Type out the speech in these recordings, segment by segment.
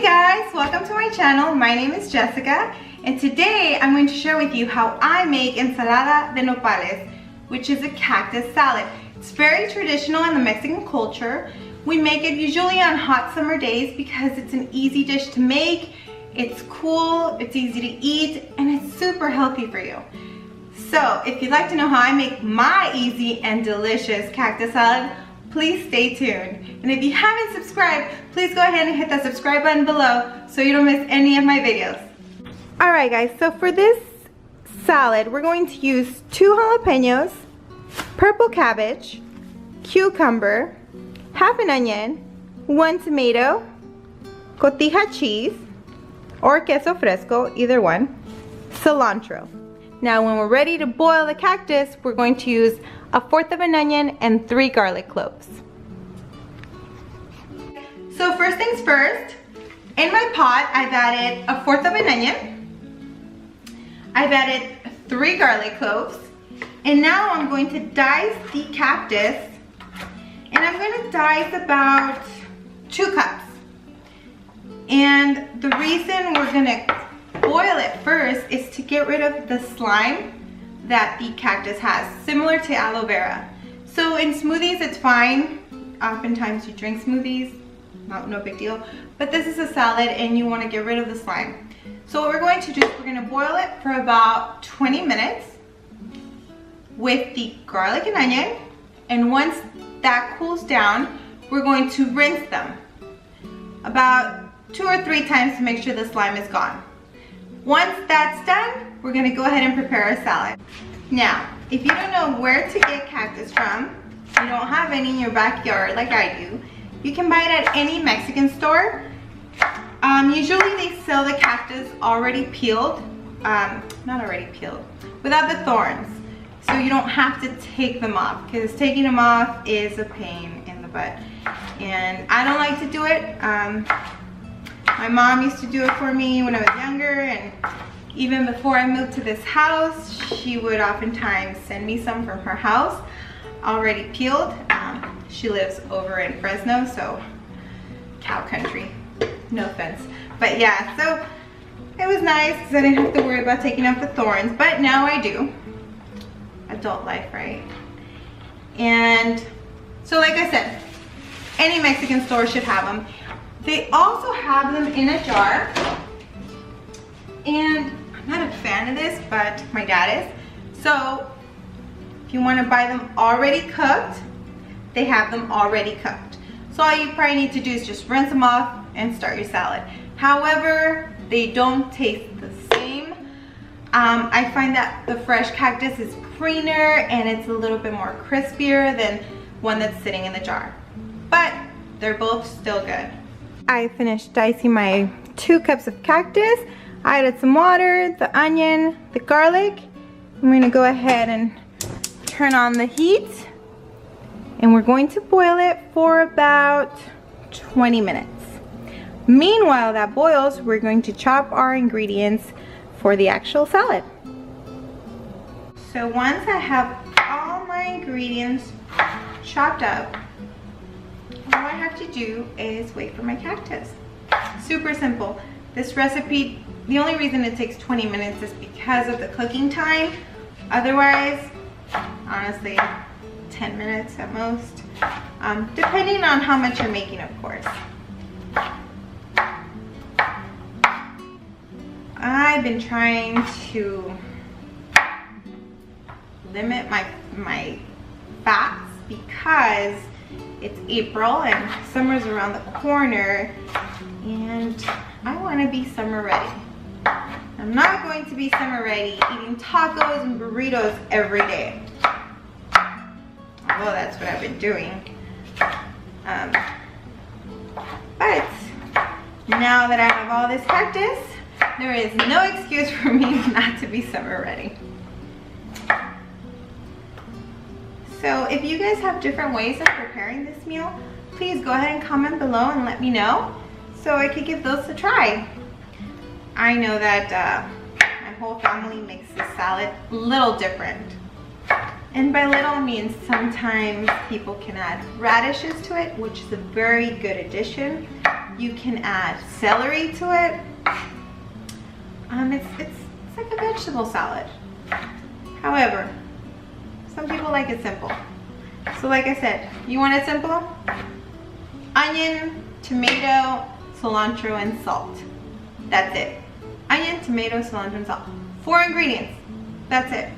guys, welcome to my channel. My name is Jessica, and today I'm going to share with you how I make Ensalada de Nopales, which is a cactus salad. It's very traditional in the Mexican culture. We make it usually on hot summer days because it's an easy dish to make, it's cool, it's easy to eat, and it's super healthy for you. So if you'd like to know how I make my easy and delicious cactus salad, please stay tuned. And if you haven't subscribed, please go ahead and hit that subscribe button below so you don't miss any of my videos. Alright guys, so for this salad, we're going to use 2 jalapenos, purple cabbage, cucumber, half an onion, 1 tomato, cotija cheese, or queso fresco, either one, cilantro. Now when we're ready to boil the cactus, we're going to use 1/4 of an onion and 3 garlic cloves. So first things first, in my pot I've added 1/4 of an onion, I've added 3 garlic cloves, and now I'm going to dice the cactus, and I'm going to dice about 2 cups. And the reason we're going to boil it first is to get rid of the slime that the cactus has, similar to aloe vera. So in smoothies it's fine. Oftentimes you drink smoothies, no big deal. But this is a salad and you want to get rid of the slime. So what we're going to do is we're going to boil it for about 20 minutes with the garlic and onion. And once that cools down, we're going to rinse them about 2 or 3 times to make sure the slime is gone. Once that's done, we're going to go ahead and prepare our salad. Now, if you don't know where to get cactus from, you don't have any in your backyard like I do, you can buy it at any Mexican store. Usually they sell the cactus already peeled, not already peeled, without the thorns. So you don't have to take them off, because taking them off is a pain in the butt. And I don't like to do it. My mom used to do it for me when I was younger, and even before I moved to this house, she would oftentimes send me some from her house already peeled. She lives over in Fresno, so cow country, no offense. But yeah, so it was nice because I didn't have to worry about taking off the thorns, but now I do. Adult life, right? And so like I said, any Mexican store should have them. They also have them in a jar, and I'm not a fan of this, but my dad is. So if you want to buy them already cooked, they have them already cooked. So all you probably need to do is just rinse them off and start your salad. However, they don't taste the same. I find that the fresh cactus is greener and it's a little bit more crispier than one that's sitting in the jar. But they're both still good. I finished dicing my 2 cups of cactus. I added some water, the onion, the garlic. I'm going to go ahead and turn on the heat, and we're going to boil it for about 20 minutes. Meanwhile that boils, we're going to chop our ingredients for the actual salad. So once I have all my ingredients chopped up, all I have to do is wait for my cactus. Super simple. This recipe, the only reason it takes 20 minutes is because of the cooking time. Otherwise, honestly, 10 minutes at most. Depending on how much you're making, of course. I've been trying to limit my fats because it's April and summer's around the corner, and I want to be summer ready. I'm not going to be summer ready eating tacos and burritos every day. Although that's what I've been doing. But now that I have all this cactus, there is no excuse for me not to be summer ready. So if you guys have different ways of preparing this meal, please go ahead and comment below and let me know so I could give those a try. I know that my whole family makes this salad a little different. And by little means sometimes people can add radishes to it, which is a very good addition. You can add celery to it. It's like a vegetable salad. However, some people like it simple. So like I said, you want it simple? Onion, tomato, cilantro, and salt. That's it. Onion, tomato, cilantro, and salt. 4 ingredients. That's it.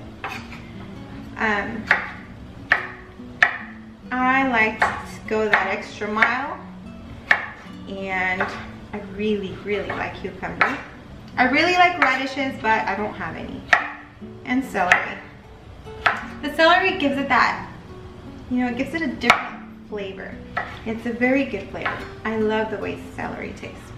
I like to go that extra mile, and I really like cucumber. I really like radishes, but I don't have any. And celery. The celery gives it that, you know, it gives it a different flavor. It's a very good flavor. I love the way celery tastes.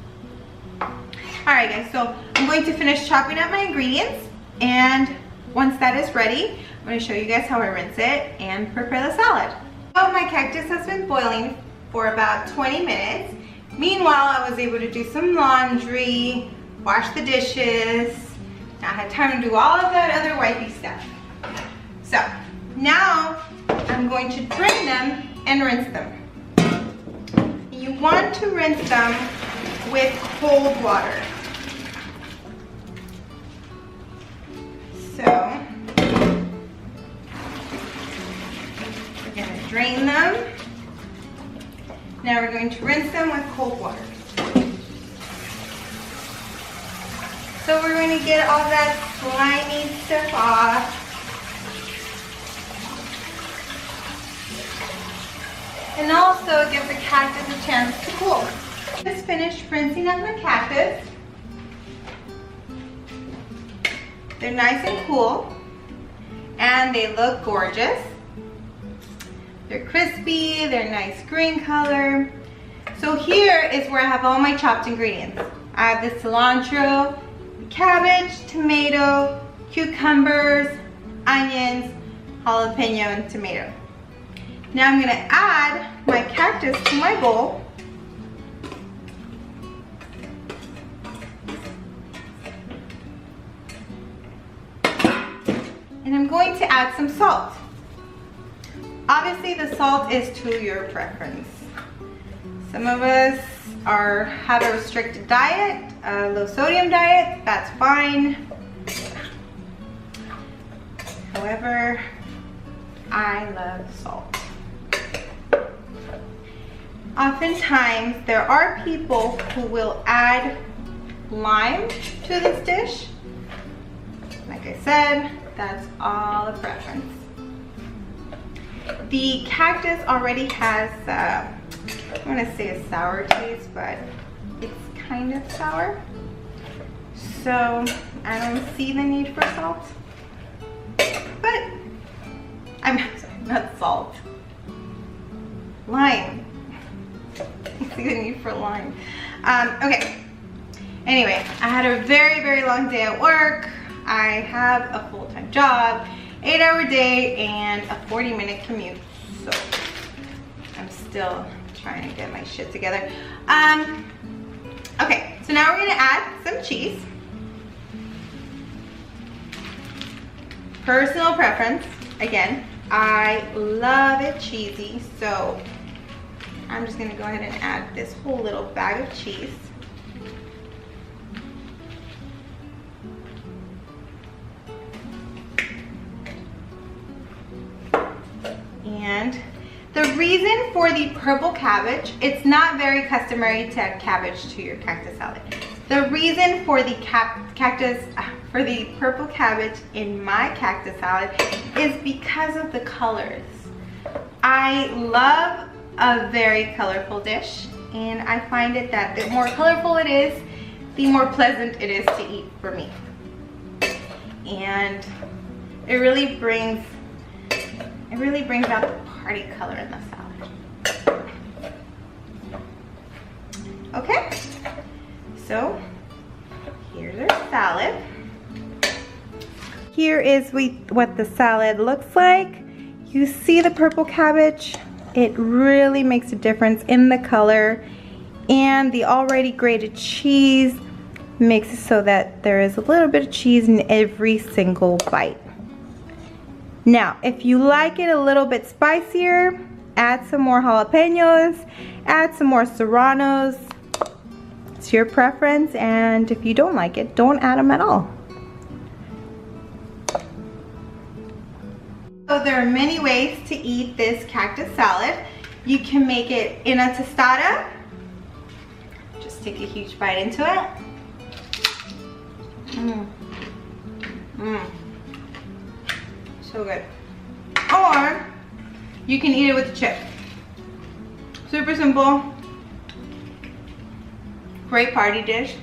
Alright guys, so I'm going to finish chopping up my ingredients, and once that is ready, I'm going to show you guys how I rinse it and prepare the salad. So my cactus has been boiling for about 20 minutes. Meanwhile, I was able to do some laundry, wash the dishes. I had time to do all of that other wifey stuff. So now I'm going to drain them and rinse them. You want to rinse them with cold water. So we're going to drain them. Now we're going to rinse them with cold water. So we're going to get all that slimy stuff off. And also give the cactus a chance to cool. Just finished rinsing up my cactus. They're nice and cool, and they look gorgeous. They're crispy, they're nice green color. So here is where I have all my chopped ingredients. I have the cilantro, cabbage, tomato, cucumbers, onions, jalapeno, and tomato. Now I'm going to add my cactus to my bowl. And I'm going to add some salt. Obviously the salt is to your preference. Some of us have a restricted diet, a low sodium diet, that's fine. However, I love salt. Oftentimes there are people who will add lime to this dish. Like I said, that's all a preference. The cactus already has, I want to say a sour taste, but it's kind of sour. So I don't see the need for salt. But, I'm sorry, not salt. Lime. I see the need for lime. Okay. Anyway, I had a very long day at work. I have a full-time job, 8-hour day, and a 40-minute commute. So I'm still trying to get my shit together. Okay, so now we're gonna add some cheese. Personal preference. Again, I love it cheesy, so I'm just gonna go ahead and add this whole little bag of cheese. And the reason for the purple cabbage, it's not very customary to add cabbage to your cactus salad. The reason for the purple cabbage in my cactus salad is because of the colors. I love a very colorful dish, and I find it that the more colorful it is, the more pleasant it is to eat for me. And it really brings out the party color in the salad. Okay, so here's our salad. Here is what the salad looks like. You see the purple cabbage? It really makes a difference in the color, and the already grated cheese makes it so that there is a little bit of cheese in every single bite. Now, if you like it a little bit spicier, add some more jalapenos, add some more serranos. It's your preference, and if you don't like it, don't add them at all. So there are many ways to eat this cactus salad. You can make it in a tostada. Just take a huge bite into it. So good. Or you can eat it with a chip. Super simple. Great party dish.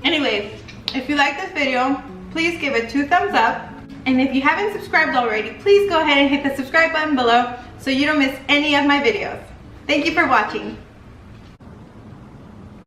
Anyways, if you like this video, please give it 2 thumbs up. And if you haven't subscribed already, please go ahead and hit the subscribe button below so you don't miss any of my videos. Thank you for watching.